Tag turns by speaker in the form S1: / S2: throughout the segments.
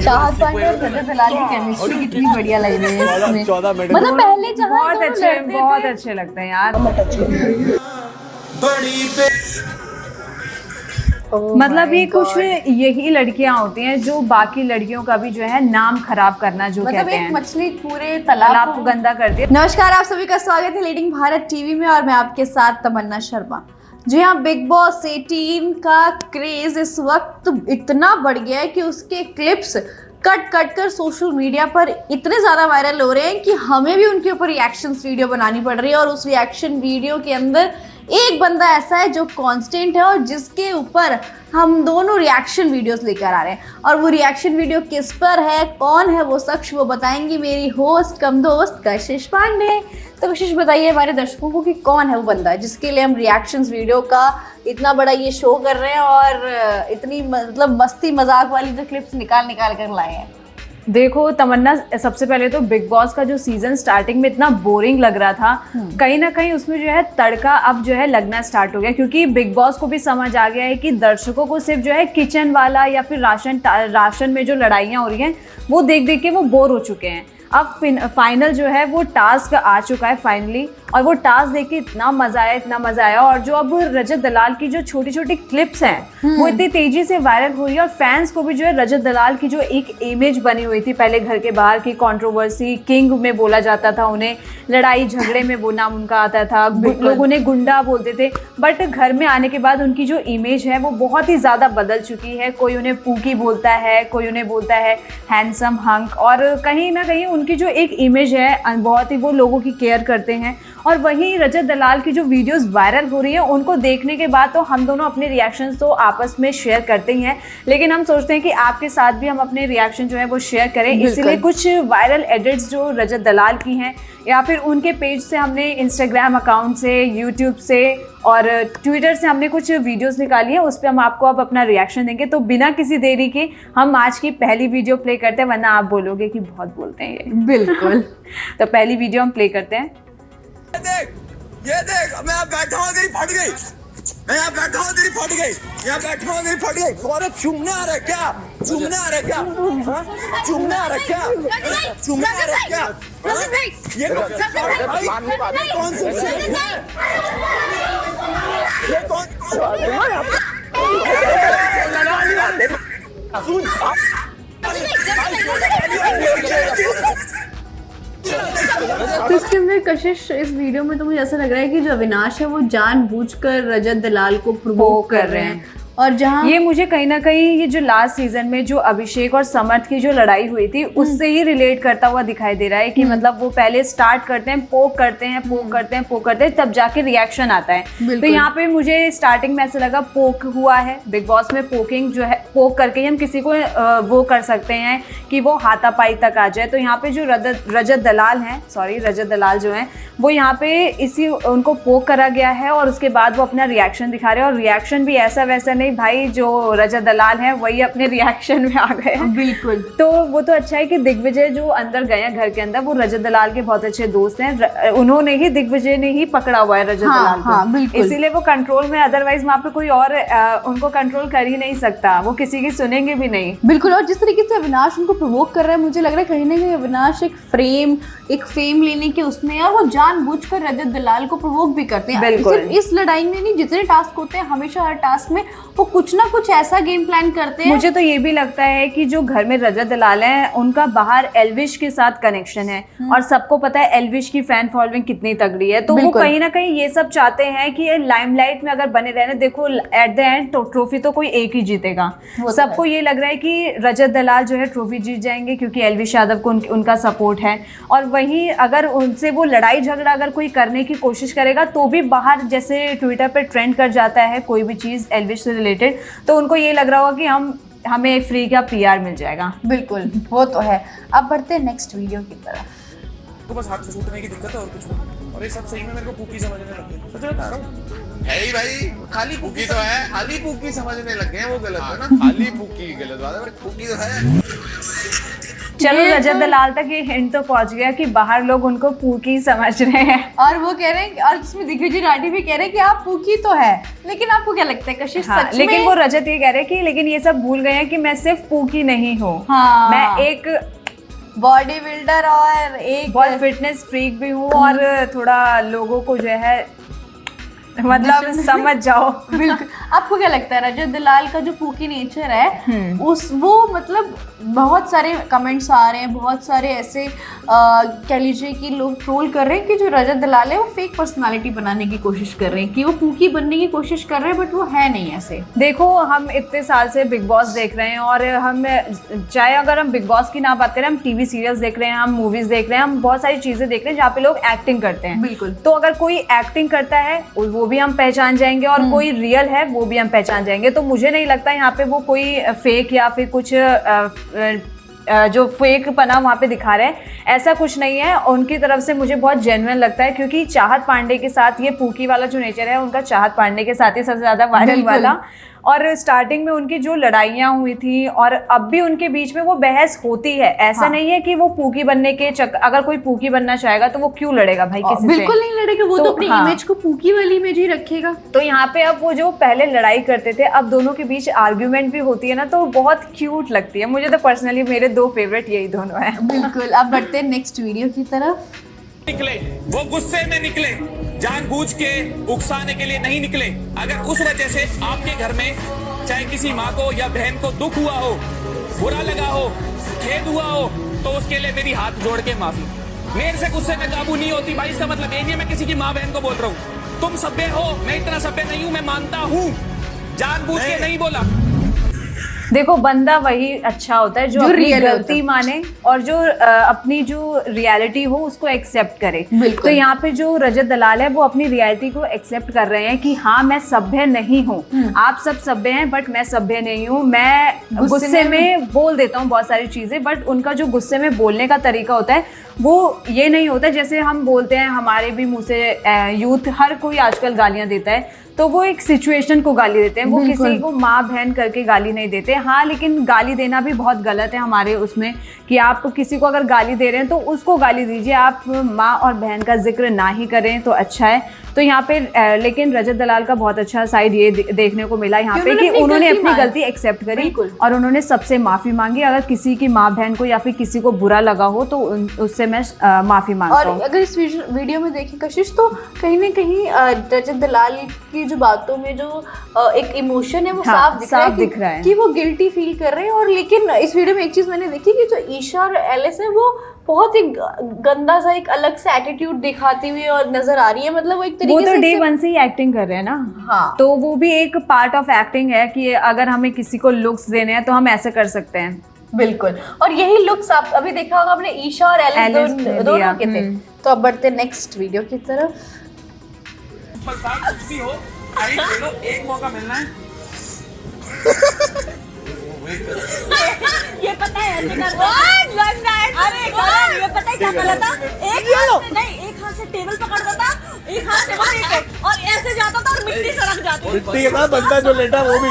S1: चाहत पांडे और रजत दलाल की केमिस्ट्री कितनी बढ़िया लग रही है इसमें।
S2: 14 मिनट
S1: मतलब पहले जहाँ
S3: बहुत अच्छे लगते हैं यार। मतलब ये कुछ यही लड़कियां होती हैं जो बाकी लड़कियों का भी जो है नाम खराब करना जो
S1: मतलब
S3: कहते
S1: एक
S3: हैं,
S1: मछली पूरे
S3: तालाब को गंदा कर दिया।
S1: नमस्कार, आप सभी का स्वागत है लीडिंग भारत टीवी में और मैं आपके साथ तमन्ना शर्मा। जी हाँ, बिग बॉस 18 का क्रेज इस वक्त इतना बढ़ गया है कि उसके क्लिप्स कट कट कर सोशल मीडिया पर इतने ज्यादा वायरल हो रहे हैं कि हमें भी उनके ऊपर रिएक्शन वीडियो बनानी पड़ रही है। और उस रिएक्शन वीडियो के अंदर एक बंदा ऐसा है जो कांस्टेंट है और जिसके ऊपर हम दोनों रिएक्शन वीडियोस लेकर आ रहे हैं। और वो रिएक्शन वीडियो किस पर है, कौन है वो शख्स, वो बताएंगी मेरी होस्ट कम दोस्त कशिश पांडे। तो कशिश बताइए हमारे दर्शकों को कि कौन है वो बंदा जिसके लिए हम रिएक्शन वीडियो का इतना बड़ा ये शो कर रहे हैं और इतनी मतलब मस्ती मजाक वाली जो क्लिप्स निकाल कर लाए हैं।
S3: देखो तमन्ना, सबसे पहले तो बिग बॉस का जो सीजन स्टार्टिंग में इतना बोरिंग लग रहा था, कहीं ना कहीं उसमें जो है तड़का अब जो है लगना स्टार्ट हो गया, क्योंकि बिग बॉस को भी समझ आ गया है कि दर्शकों को सिर्फ जो है किचन वाला या फिर राशन में जो लड़ाइयाँ हो रही हैं वो देख देख के वो बोर हो चुके हैं। अब फाइनल जो है वो टास्क आ चुका है फाइनली, और वो टास्क देख के इतना मजा आया। और जो अब रजत दलाल की जो छोटी छोटी क्लिप्स हैं वो इतनी तेजी से वायरल हो रही है, और फैंस को भी जो है रजत दलाल की जो एक इमेज बनी हुई थी पहले घर के बाहर की, कंट्रोवर्सी किंग में बोला जाता था उन्हें, लड़ाई झगड़े में वो नाम उनका आता था, लोग उन्हें गुंडा बोलते थे, बट घर में आने के बाद उनकी जो इमेज है वो बहुत ही ज़्यादा बदल चुकी है। कोई उन्हें पूकी बोलता है, कोई उन्हें बोलता है हैंडसम हंक, और कहीं ना कहीं उनकी जो एक इमेज है बहुत ही वो लोगों की केयर करते हैं। और वहीं रजत दलाल की जो वीडियोस वायरल हो रही है उनको देखने के बाद तो हम दोनों अपने रिएक्शंस तो आपस में शेयर करते ही हैं, लेकिन हम सोचते हैं कि आपके साथ भी हम अपने रिएक्शन जो है वो शेयर करें। इसीलिए कुछ वायरल एडिट्स जो रजत दलाल की हैं या फिर उनके पेज से हमने, इंस्टाग्राम अकाउंट से, यूट्यूब से और ट्विटर से हमने कुछ वीडियोस निकाली है, उस पर हम आपको अब अपना रिएक्शन देंगे। तो बिना किसी देरी के हम आज की पहली वीडियो प्ले करते हैं, वरना आप बोलोगे कि बहुत बोलते हैं ये।
S1: बिल्कुल।
S3: तो पहली वीडियो हम प्ले करते हैं।
S2: ये देख, मैं यहाँ बैठा हूँ तेरी फट गई, मैं यहाँ बैठा हूँ तेरी फट गई, यहाँ बैठा हूँ तेरी फट गई। और चुमने आ रहा है क्या? चुमने आ रहा है क्या? चुमने आ रहा है क्या? चुमने आ रहा है क्या? ये कौन सा ये कौन
S1: तो इसके अंदर कशिश, इस वीडियो में तो मुझे ऐसा लग रहा है कि जो अविनाश है वो जानबूझकर रजत दलाल को प्रोवोक कर रहे हैं। और जहाँ
S3: ये मुझे कहीं ना कहीं ये जो लास्ट सीजन में जो अभिषेक और समर्थ की जो लड़ाई हुई थी उससे ही रिलेट करता हुआ दिखाई दे रहा है कि मतलब वो पहले स्टार्ट करते हैं, पोक करते हैं, तब जाके रिएक्शन आता है। तो यहाँ पे मुझे स्टार्टिंग में ऐसा लगा पोक हुआ है बिग बॉस में, पोकिंग जो है, पोक करके हम किसी को वो कर सकते हैं कि वो हाथापाई तक आ जाए। तो यहाँ पे जो रजत दलाल जो है वो यहाँ पे उनको पोक करा गया है और उसके बाद वो अपना रिएक्शन दिखा रहे हैं। और रिएक्शन भी ऐसा वैसा नहीं भाई, जो रजत दलाल है वही अपने रिएक्शन में आ गए हैं।
S1: बिल्कुल।
S3: तो वो तो अच्छा है कि दिग्विजय जो अंदर गए हैं घर के अंदर, वो रजत दलाल के बहुत अच्छे दोस्त हैं, उन्होंने ही, दिग्विजय ने ही पकड़ा हुआ है रजत दलाल को, इसीलिए वो कंट्रोल में, अदरवाइज वहाँ पे कोई और उनको कंट्रोल कर ही नहीं सकता, वो किसी की सुनेंगे भी नहीं।
S1: बिल्कुल। और जिस तरीके से अविनाश उनको प्रोवोक कर रहा है, मुझे लग रहा है कहीं ना कहीं अविनाश एक फेम लेने के उसमें, और वो जानबूझकर रजत दलाल को प्रोवोक भी करते हैं। सिर्फ इस लड़ाई में नहीं, जितने टास्क होते हैं हमेशा हर टास्क में वो कुछ ना कुछ ऐसा गेम प्लान करते हैं।
S3: मुझे तो ये भी लगता है कि जो घर में रजत दलाल है उनका बाहर एल्विश के साथ कनेक्शन है, और सबको पता है एल्विश की फैन फॉलोइंग कितनी तगड़ी है, तो वो कहीं ना कहीं ये सब चाहते हैं कि लाइमलाइट में अगर बने रहने। देखो एट द एंड तो ट्रॉफी तो कोई एक ही जीतेगा, सबको ये लग रहा है कि रजत दलाल जो है ट्रॉफी जीत जाएंगे क्योंकि एल्विश यादव को उनका सपोर्ट है। और वहीं अगर उनसे वो लड़ाई झगड़ा अगर कोई करने की कोशिश करेगा तो भी बाहर जैसे ट्विटर पर ट्रेंड कर जाता है कोई भी चीज़ एल्विश से रिलेटेड, तो उनको ये लग रहा होगा कि हमें फ्री का पीआर मिल जाएगा।
S1: बिल्कुल, वो तो है। अब बढ़ते हैं नेक्स्ट वीडियो की तरफ।
S2: तो बस हाथ से छूटने की दिक्कत है और कुछ नहीं। और ये सब सही में मेरे को पूकी समझने लग गए, सच बता रहा हूँ। है ही भाई, खाली पूकी तो है, खाली पूकी समझने लग गए हैं, वो गलत है ना। खाली पूकी गलत बात है, पूकी तो है।
S3: चलो
S1: ये
S3: रजत
S1: तो-
S3: दलाल तक ये हिंट तो पहुंच गया कि बाहर लोग उनको पूकी समझ रहे हैं।
S1: और वो कह रहे हैं, और इसमें दिग्विजय राठी भी कह रहे हैं कि आप पूकी तो है, लेकिन आपको क्या लगता है कशिश
S3: हाँ,
S1: सच
S3: लेकिन
S1: में?
S3: वो रजत ये कह रहे हैं कि लेकिन ये सब भूल गए हैं कि मैं सिर्फ पूकी नहीं हूँ,
S1: हाँ।
S3: मैं एक
S1: बॉडी बिल्डर और एक
S3: बहुत फिटनेस फ्रीक भी हूँ और थोड़ा लोगों को जो है मतलब समझ जाओ।
S1: बिल्कुल। आपको क्या लगता है रजत दलाल का जो पूकी नेचर है उस वो मतलब बहुत सारे कमेंट्स आ रहे हैं, बहुत सारे ऐसे कह लीजिए कि लोग ट्रोल कर रहे हैं कि जो रजत दलाल है वो फेक पर्सनालिटी बनाने की कोशिश कर रहे हैं, कि वो पूकी बनने की कोशिश कर रहे हैं बट वो है नहीं ऐसे।
S3: देखो हम इतने साल से बिग बॉस देख रहे हैं और हम चाहे अगर हम बिग बॉस की ना बात करें, हम टीवी सीरियल्स देख रहे हैं, हम मूवीज देख रहे हैं, हम बहुत सारी चीजें देख रहे हैं जहाँ पे लोग एक्टिंग करते हैं।
S1: बिल्कुल।
S3: तो अगर कोई एक्टिंग करता है वो भी हम पहचान जाएंगे और कोई रियल है वो भी हम पहचान जाएंगे। तो मुझे नहीं लगता यहाँ पे वो कोई फेक या फिर कुछ जो फेक पना वहाँ पे दिखा रहे हैं, ऐसा कुछ नहीं है। उनकी तरफ से मुझे बहुत जेन्युइन लगता है क्योंकि चाहत पांडे के साथ ये पूकी वाला जो नेचर है उनका चाहत पांडे के साथ ही सबसे ज्यादा वायरल वाला। और स्टार्टिंग में उनकी जो लड़ाइयाँ हुई थी और अब भी उनके बीच में वो बहस होती है। ऐसा
S1: हाँ।
S3: नहीं है कि वो पूकी बनने के अगर कोई पूकी बनना चाहेगा तो वो क्यों लड़ेगा भाई किसी से?
S1: बिल्कुल नहीं लड़ेगा, वो तो अपनी
S3: हाँ।
S1: इमेज को पूकी वाली इमेज ही रखेगा।
S3: तो यहाँ पे अब वो जो पहले लड़ाई करते थे अब दोनों के बीच आर्ग्यूमेंट भी होती है ना, तो बहुत क्यूट लगती है। मुझे तो पर्सनली मेरे दो फेवरेट यही दोनों हैं।
S1: बिल्कुल। अब बढ़ते हैं नेक्स्ट वीडियो की तरफ।
S4: निकले वो गुस्से में निकले, जानबूझ के उकसाने के लिए नहीं निकले। अगर उस वजह से आपके घर में चाहे किसी माँ को या बहन को दुख हुआ हो, बुरा लगा हो, खेद हुआ हो, तो उसके लिए मेरी हाथ जोड़ के माफी। मेरे से गुस्से में काबू नहीं होती भाई, इसका मतलब ये नहीं है मैं किसी की माँ बहन को बोल रहा हूँ तुम सभ्य हो, मैं इतना सभ्य नहीं हूँ, मैं मानता हूँ, जानबूझ के नहीं बोला।
S3: देखो बंदा वही अच्छा होता है जो अपनी
S1: real होता
S3: गलती
S1: है।
S3: माने और जो अपनी जो रियलिटी हो उसको एक्सेप्ट करे।
S1: बिल्कुल।
S3: तो यहाँ पे जो रजत दलाल है वो अपनी रियलिटी को एक्सेप्ट कर रहे हैं कि हाँ मैं सभ्य नहीं हूँ, आप सब सभ्य हैं बट मैं सभ्य नहीं हूँ। मैं गुस्से में बोल देता हूँ बहुत सारी चीजें, बट उनका जो गुस्से में बोलने का तरीका होता है वो ये नहीं होता जैसे हम बोलते हैं। हमारे भी मुंह से यूथ हर कोई आजकल गालियां देता है, तो वो एक सिचुएशन को गाली देते हैं, वो किसी को माँ बहन करके गाली नहीं देते। हाँ लेकिन गाली देना भी बहुत गलत है हमारे उसमें, कि आप किसी को अगर गाली दे रहे हैं तो उसको गाली दीजिए, आप माँ और बहन का जिक्र ना ही करें तो अच्छा है। तो यहाँ पे लेकिन रजत दलाल का बहुत अच्छा साइड ये देखने को मिला यहाँ पे कि उन्होंने अपनी गलती एक्सेप्ट करी और उन्होंने सबसे माफी मांगी। अगर किसी की माँ बहन को या फिर किसी को बुरा लगा हो तो उससे मैं माफी मांगता हूँ।
S1: और अगर इस वीडियो में देखें कशिश, तो कहीं ना कहीं रजत दलाल की जो बातों में जो एक इमोशन है वो
S3: हाँ,
S1: साफ दिख रहा है
S3: कि
S1: कि वो गिल्टी फील कर रहे हैं। और लेकिन इस वीडियो में एक चीज मैंने देखी कि जो ईशा और एलिस है वो बहुत ही गंदा सा एक अलग से एटीट्यूड दिखाती हुई और नजर आ रही है। मतलब वो एक तरीके
S3: वो तो
S1: से
S3: डे वन से ही एक्टिंग कर रहे हैं ना।
S1: हाँ।
S3: तो वो भी एक पार्ट ऑफ एक्टिंग है कि अगर हमें किसी को लुक्स देने हैं तो हम ऐसे कर सकते हैं।
S1: बिल्कुल। और यही लुक्स आप अभी देखा होगा आपने, ईशा और एलिस दोनों के थे। तो अब बढ़ते नेक्स्ट वीडियो की तरफ।
S4: कुछ भी हो, फाइट ले लो, एक मौका मिलना है।
S5: ये पता है ऐसे कर अरे ये पता है क्या कर रहा था, एक हाथ से टेबल पकड़ता था, एक हाथ से वो विकेट और ऐसे जाता था और मिट्टी सरक जाती थी।
S2: मिट्टी के साथ बंदा जो लेटा वो भी।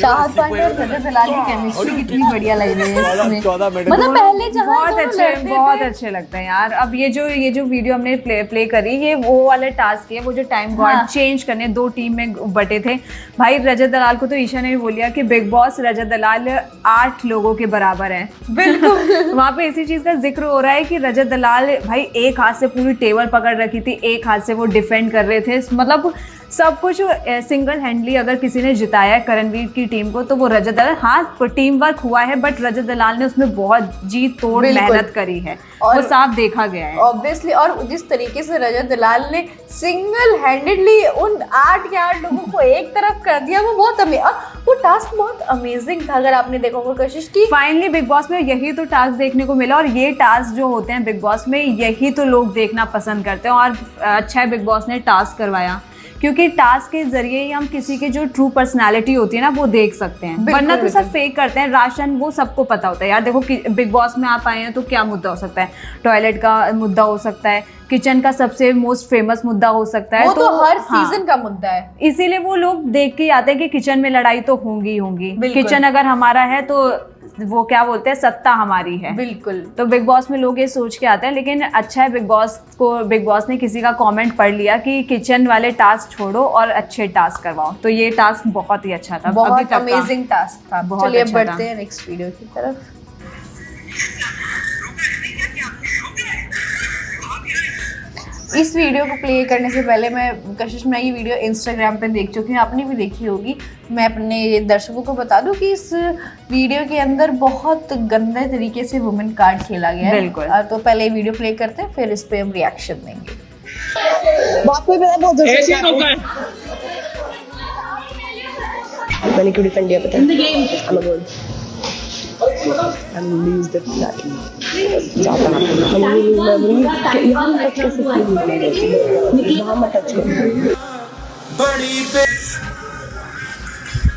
S1: चाहत पांडे और रजत दलाल की केमिस्ट्री कितनी बढ़िया लग रही है इसमें।
S2: 14 मिनट
S1: मतलब पहले जहाँ
S3: बहुत
S1: दोनों
S3: अच्छे
S1: लड़ते
S3: बहुत
S1: थे,
S3: अच्छे लगते हैं यार। अब ये जो वीडियो हमने प्ले करी, ये वो वाले टास्क है, वो जो टाइम गॉड
S1: हाँ।
S3: चेंज करने 2 टीम में बटे थे भाई। रजत दलाल को तो ईशा ने भी बोलिया कि बिग बॉस रजत दलाल 8 लोगों के बराबर है।
S1: बिल्कुल।
S3: वहाँ पे इसी चीज का जिक्र हो रहा है कि रजत दलाल भाई एक हाथ से पूरी टेबल पकड़ रखी थी, एक हाथ से वो डिफेंड कर रहे थे। मतलब सब कुछ सिंगल हैंडली अगर किसी ने जिताया है करणवीर की टीम को तो वो रजत दलाल। हाँ टीम वर्क हुआ है बट रजत दलाल ने उसमें बहुत जी तोड़ मेहनत करी है, वो साफ देखा गया है
S1: ऑब्वियसली। और जिस तरीके से रजत दलाल ने सिंगल हैंडेडली उन 8 के 8 लोगों को एक तरफ कर दिया, वो बहुत वो टास्क बहुत अमेजिंग था। अगर आपने देखा होगा कशिश की,
S3: फाइनली बिग बॉस में यही तो टास्क देखने को मिला। और ये टास्क जो होते हैं बिग बॉस में यही तो लोग देखना पसंद करते हैं। और अच्छा है बिग बॉस ने टास्क करवाया, क्योंकि टास्क के जरिए ही हम किसी की जो ट्रू पर्सनालिटी होती है ना वो देख सकते हैं। वरना तो सब फेक करते हैं। राशन वो सबको पता होता है यार। देखो बिग बॉस में आप आए हैं तो क्या मुद्दा हो सकता है, टॉयलेट का मुद्दा हो सकता है, किचन का सबसे मोस्ट फेमस मुद्दा हो सकता है।
S1: वो तो हर
S3: हाँ,
S1: सीजन का मुद्दा है।
S3: इसीलिए वो लोग देख के आते हैं कि किचन में लड़ाई तो होंगी ही होंगी।
S1: बिल्कुल।
S3: किचन अगर हमारा है तो वो क्या बोलते हैं, सत्ता हमारी है।
S1: बिल्कुल।
S3: तो बिग बॉस में लोग ये सोच के आते हैं, लेकिन अच्छा है बिग बॉस ने किसी का कमेंट पढ़ लिया कि किचन वाले टास्क छोड़ो और अच्छे टास्क करवाओ, तो ये टास्क बहुत ही अच्छा था,
S1: बहुत अमेजिंग टास्क था।
S3: बहुत
S1: चलिए
S3: अच्छा
S1: बढ़ते
S3: था।
S1: हैं नेक्स्ट वीडियो की तरफ। इस वीडियो को प्ले करने से पहले मैं ये वीडियो इंस्टाग्राम पे देख चुकी हूँ, आपने भी देखी होगी। मैं अपने दर्शकों को बता दूं कि इस वीडियो के अंदर बहुत गंदे तरीके से वुमेन कार्ड खेला गया है।
S3: बिल्कुल।
S1: तो पहले ये वीडियो प्ले करते हैं, फिर इस पे हम रिएक्शन देंगे।
S6: मैंने क्यों डिफेंड किया पता है? lose the जाता मैं कैसे वहाँ मत टच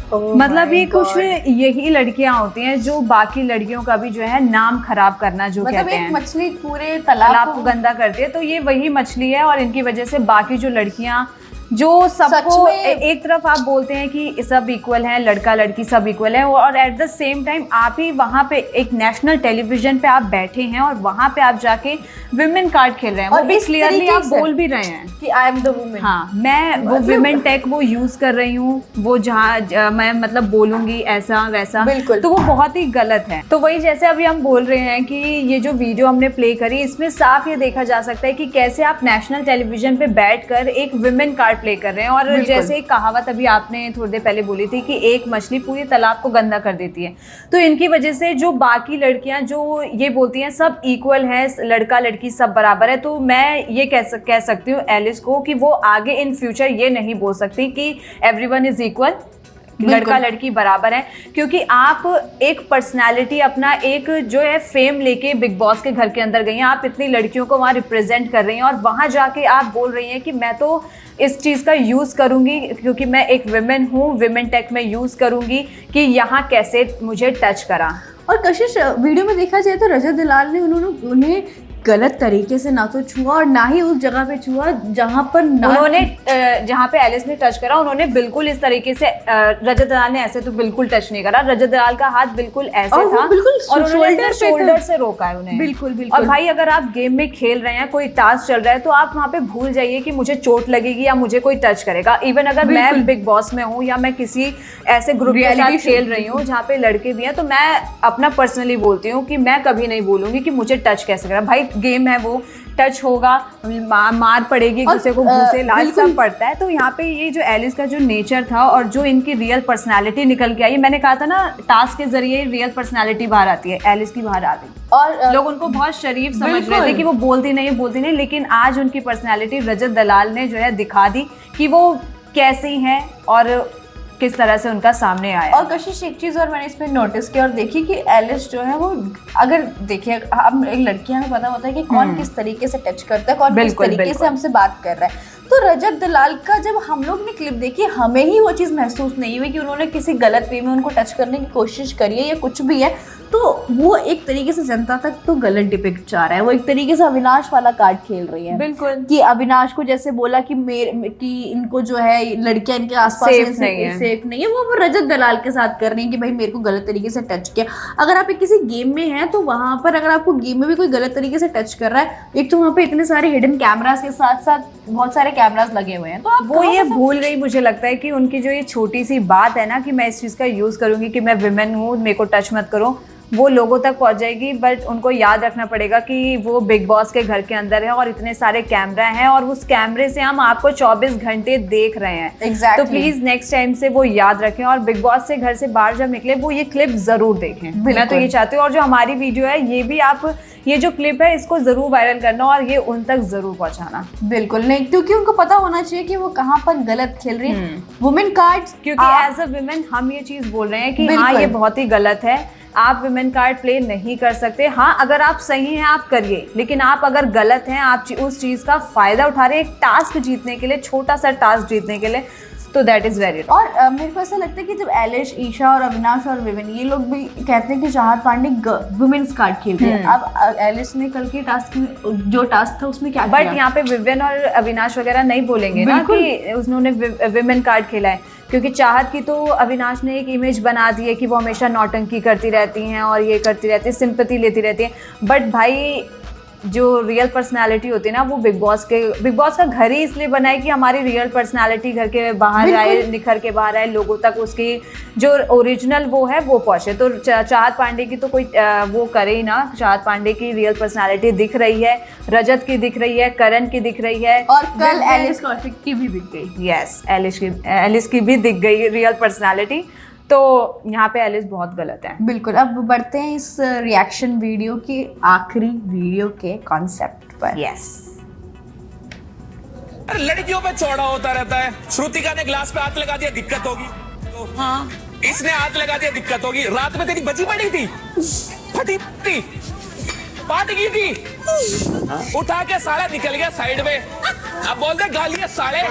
S6: करो।
S3: मतलब ये कुछ यही लड़कियां होती हैं जो बाकी लड़कियों का भी जो है नाम खराब करना, जो
S1: मतलब
S3: कहते
S1: एक
S3: हैं
S1: मछली पूरे
S3: तालाब
S1: तालाब
S3: को गंदा करती है, तो ये वही मछली है। और इनकी वजह से बाकी जो लड़कियां जो सबको
S1: सच में-
S3: एक तरफ आप बोलते हैं कि सब इक्वल हैं, लड़का लड़की सब इक्वल है, और एट द सेम टाइम आप ही वहाँ पे एक नेशनल टेलीविजन पे आप बैठे हैं और वहाँ पे आप जाके विमेन कार्ड खेल रहे हैं, वो
S1: और
S3: भी
S1: इस
S3: क्लियरली
S1: तरीके
S3: आप
S1: से
S3: बोल भी रहे हैं
S1: कि आई एम द वुमेन।
S3: हाँ, मैं वो विमेन टेक वो यूज कर रही हूँ, वो जहाँ मैं मतलब बोलूंगी ऐसा वैसा,
S1: बिल्कुल।
S3: तो वो बहुत ही गलत है। तो वही जैसे अभी हम बोल रहे हैं कि ये जो वीडियो हमने प्ले करी, इसमें साफ ये देखा जा सकता है कि कैसे आप नेशनल टेलीविजन पे बैठकर एक विमेन कार्ड प्ले कर रहे हैं। और जैसे एक कहावत अभी आपने थोड़ी देर पहले बोली थी कि एक मछली पूरी तालाब को गंदा कर देती है, तो इनकी वजह से जो बाकी लड़कियां जो ये बोलती हैं सब इक्वल है, लड़का लड़की सब बराबर है, तो मैं ये कह सकती हूँ एलिस को कि वो आगे इन फ्यूचर ये नहीं बोल सकती कि एवरीवन इज इक्वल, लड़का लड़की बराबर है, क्योंकि आप एक पर्सनालिटी अपना एक जो है फेम लेके बिग बॉस के घर के अंदर गई हैं, आप इतनी लड़कियों को वहाँ रिप्रेजेंट कर रही हैं और वहाँ जाके आप बोल रही हैं कि मैं तो इस चीज़ का यूज़ करूँगी क्योंकि मैं एक विमेन हूँ, विमेन टेक में यूज़ करूँगी कि यहाँ कैसे मुझे टच करा।
S1: और कशिश, वीडियो में देखा जाए तो रजत दलाल ने उन्हें गलत तरीके से ना तो छुआ और ना ही उस जगह पे छुआ जहां पर
S3: उन्होंने जहाँ पे एलिस ने टच करा, उन्होंने बिल्कुल इस तरीके से रजत दलाल ने ऐसे तो बिल्कुल टच नहीं करा, रजत दलाल का हाथ बिल्कुल ऐसे
S1: और
S3: था
S1: बिल्कुल
S3: और उन्होंने शोल्डर से रोका है उन्हें।
S1: बिल्कुल बिल्कुल।
S3: और भाई अगर आप गेम में खेल रहे हैं, कोई टास्क चल रहा है, तो आप वहाँ पे भूल जाइए कि मुझे चोट लगेगी या मुझे कोई टच करेगा। इवन अगर मैं बिग बॉस में हूँ या मैं किसी ऐसे ग्रुप के साथ खेल रही हूँ जहाँ पे लड़के भी हैं, तो मैं अपना पर्सनली बोलती हूँ कि मैं कभी नहीं बोलूंगी कि मुझे टच कैसे करा। भाई गेम है, वो टच होगा, मार पड़ेगी, दूसरे को घूसे लाल सब पड़ता है। तो यहाँ पे ये जो एलिस का जो नेचर था और जो इनकी रियल पर्सनालिटी निकल के आई, मैंने कहा था ना टास्क के जरिए रियल पर्सनालिटी बाहर आती है, एलिस की बाहर आ गई।
S1: और
S3: लोग उनको बहुत शरीफ समझ रहे थे कि वो बोलती नहीं, लेकिन आज उनकी पर्सनालिटी रजत दलाल ने जो है दिखा दी कि वो कैसी हैं और किस तरह से उनका सामने आया।
S1: और कशिश, एक चीज़ और मैंने इसमें नोटिस किया और देखी कि एलिस जो है वो, अगर देखिए हम एक लड़की हमें पता होता है कि कौन किस तरीके से टच करता है, कौन किस तरीके से हमसे बात कर रहा है। तो रजत दलाल का जब हम लोग ने क्लिप देखी, हमें ही वो चीज़ महसूस नहीं हुई कि उन्होंने किसी गलत वे में उनको टच करने की कोशिश करी है या कुछ भी है। तो वो एक तरीके से जनता तक तो गलत डिपिक्ट जा रहा है, वो एक तरीके से अविनाश वाला कार्ड खेल रही है।
S3: बिल्कुल,
S1: कि अविनाश को जैसे बोला कि कि इनको जो है लड़कियां इनके आसपास सेफ नहीं है, वो रजत दलाल के साथ कर रही है कि भाई मेरे को गलत तरीके से टच किया। अगर आप किसी गेम में हैं तो वहां पर अगर आपको गेम में भी कोई गलत तरीके से टच कर रहा है, एक तो वहां पे इतने सारे हिडन कैमरास के साथ साथ बहुत सारे कैमरास लगे हुए हैं, तो आप
S3: वो ये भूल गई। मुझे लगता है कि उनकी जो ये छोटी सी बात है ना कि मैं इस चीज़ का यूज़ करूंगी कि मैं विमेन हूँ, मेरे को टच मत करो, वो लोगों तक पहुंच जाएगी। बट उनको याद रखना पड़ेगा कि वो बिग बॉस के घर के अंदर है और इतने सारे कैमरा हैं और उस कैमरे से हम आपको 24 घंटे देख रहे हैं।
S1: Exactly.
S3: तो प्लीज नेक्स्ट टाइम से वो याद रखें और बिग बॉस से घर से बाहर जब निकले वो ये क्लिप जरूर देखें। मैं तो ये चाहती हूँ। और जो हमारी वीडियो है ये भी आप, ये जो क्लिप है इसको जरूर वायरल करना और ये उन तक जरूर पहुंचाना।
S1: बिल्कुल नहीं, क्योंकि उनको पता होना चाहिए कि वो कहाँ पर गलत खेल रही है। वुमेन कार्ड्स,
S3: क्योंकि एज अ वुमेन हम ये चीज बोल रहे हैं कि हाँ ये बहुत ही गलत है, आप विमेन कार्ड प्ले नहीं कर सकते। हाँ अगर आप सही हैं आप करिए, लेकिन आप अगर गलत हैं, आप उस चीज़ का फ़ायदा उठा रहे हैं एक टास्क जीतने के लिए, छोटा सा टास्क जीतने के लिए, तो दैट इज़ वेरी रॉन्ग।
S1: और मेरे को ऐसा लगता है कि जब एलिश, ईशा और अविनाश और विवेन ये लोग भी कहते हैं कि चाहत पांडे वुमेन्स कार्ड खेल रहे हैं, अब एलिश ने कल के टास्क में जो टास्क था उसमें क्या किया?
S3: बट यहाँ पे विवेन और अविनाश वगैरह नहीं बोलेंगे ना कि उन्होंने विमेन कार्ड खेला है। क्योंकि चाहत की तो अविनाश ने एक इमेज बना दी है कि वो हमेशा नौटंकी करती रहती हैं और ये करती रहती है, सिंपैथी लेती रहती है, बट भाई जो रियल पर्सनालिटी होती है ना वो बिग बॉस का घर ही इसलिए बना है कि हमारी रियल पर्सनालिटी घर के बाहर आए, निखर के बाहर आए, लोगों तक उसकी जो ओरिजिनल वो है वो पहुंचे। तो चाहत पांडे की तो कोई वो करे ही ना। चाहत पांडे की रियल पर्सनालिटी दिख रही है, रजत की दिख रही है, करण की दिख रही है,
S1: और कल एलिस कौशिक की भी दिख गई।
S3: यस, एलिस की भी दिख गई रियल पर्सनालिटी। तो यहाँ पे एलिस बहुत गलत है।
S1: बिल्कुल। अब बढ़ते हैं इस रिएक्शन वीडियो की आखिरी वीडियो के कॉन्सेप्ट पर।
S3: यस,
S4: अरे लड़कियों पे चौड़ा होता रहता है। श्रुतिका ने ग्लास पे हाथ लगा दिया, दिक्कत होगी। हाँ, इसने हाथ लगा दिया, दिक्कत होगी। रात में तेरी बची पड़ी थी, फटी थी, पाट गई थी, उठा के साला निकल गया साइड में। अब बोलते गालियां साले।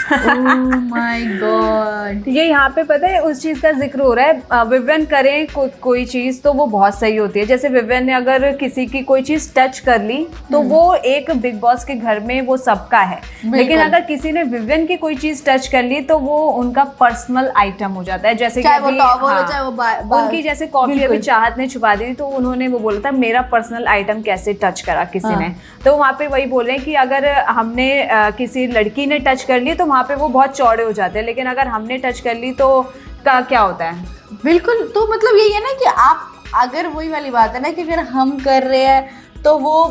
S1: Oh my God.
S3: ये यहाँ पे पता है उस चीज़ का जिक्र हो रहा है। विवियन करें कोई चीज़ तो वो बहुत सही होती है। जैसे विवियन ने अगर किसी की कोई चीज़ टच कर ली तो वो एक बिग बॉस के घर में वो सबका है, लेकिन अगर किसी ने विवियन की कोई चीज़ टच कर ली तो वो उनका पर्सनल आइटम हो जाता है। जैसे
S1: चाहे वो
S3: कि
S1: टॉवल हो, चाहे वो
S3: उनकी जैसे कॉफी अभी चाहत ने छुपा दी तो उन्होंने वो बोला था मेरा पर्सनल आइटम कैसे टच करा किसी ने। तो वहाँ पे वही बोल रहे हैं कि अगर हमने किसी लड़की ने टच कर ली तो वहाँ पे वो बहुत चौड़े हो जाते हैं, लेकिन अगर हमने टच कर ली तो क्या होता है।
S1: बिल्कुल। तो मतलब यही है ना कि आप अगर वही वाली बात है ना कि अगर हम कर रहे हैं तो वो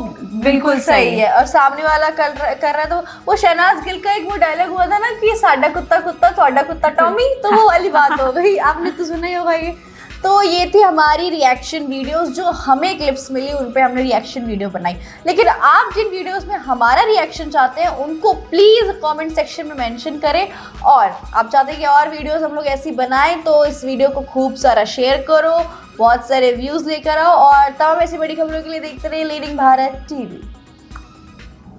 S1: बिल्कुल सही है और सामने वाला कर रहा है तो वो शहनाज गिल का एक वो डायलॉग हुआ था ना कि साडा कुत्ता कुत्ता थोड़ा कुत्ता टॉमी, तो वो वाली बात हो गई। आपने तो सुना ही होगा ये। तो ये थी हमारी रिएक्शन वीडियोस, जो हमें क्लिप्स मिली उन पे हमने रिएक्शन वीडियो बनाई। लेकिन आप जिन वीडियोस में हमारा रिएक्शन चाहते हैं उनको प्लीज़ कमेंट सेक्शन में मेंशन करें, और आप चाहते हैं कि और वीडियोस हम लोग ऐसी बनाएं तो इस वीडियो को खूब सारा शेयर करो, बहुत सारे व्यूज़ लेकर आओ, और तमाम ऐसी बड़ी खबरों के लिए देखते रहिए लीडिंग भारत टीवी।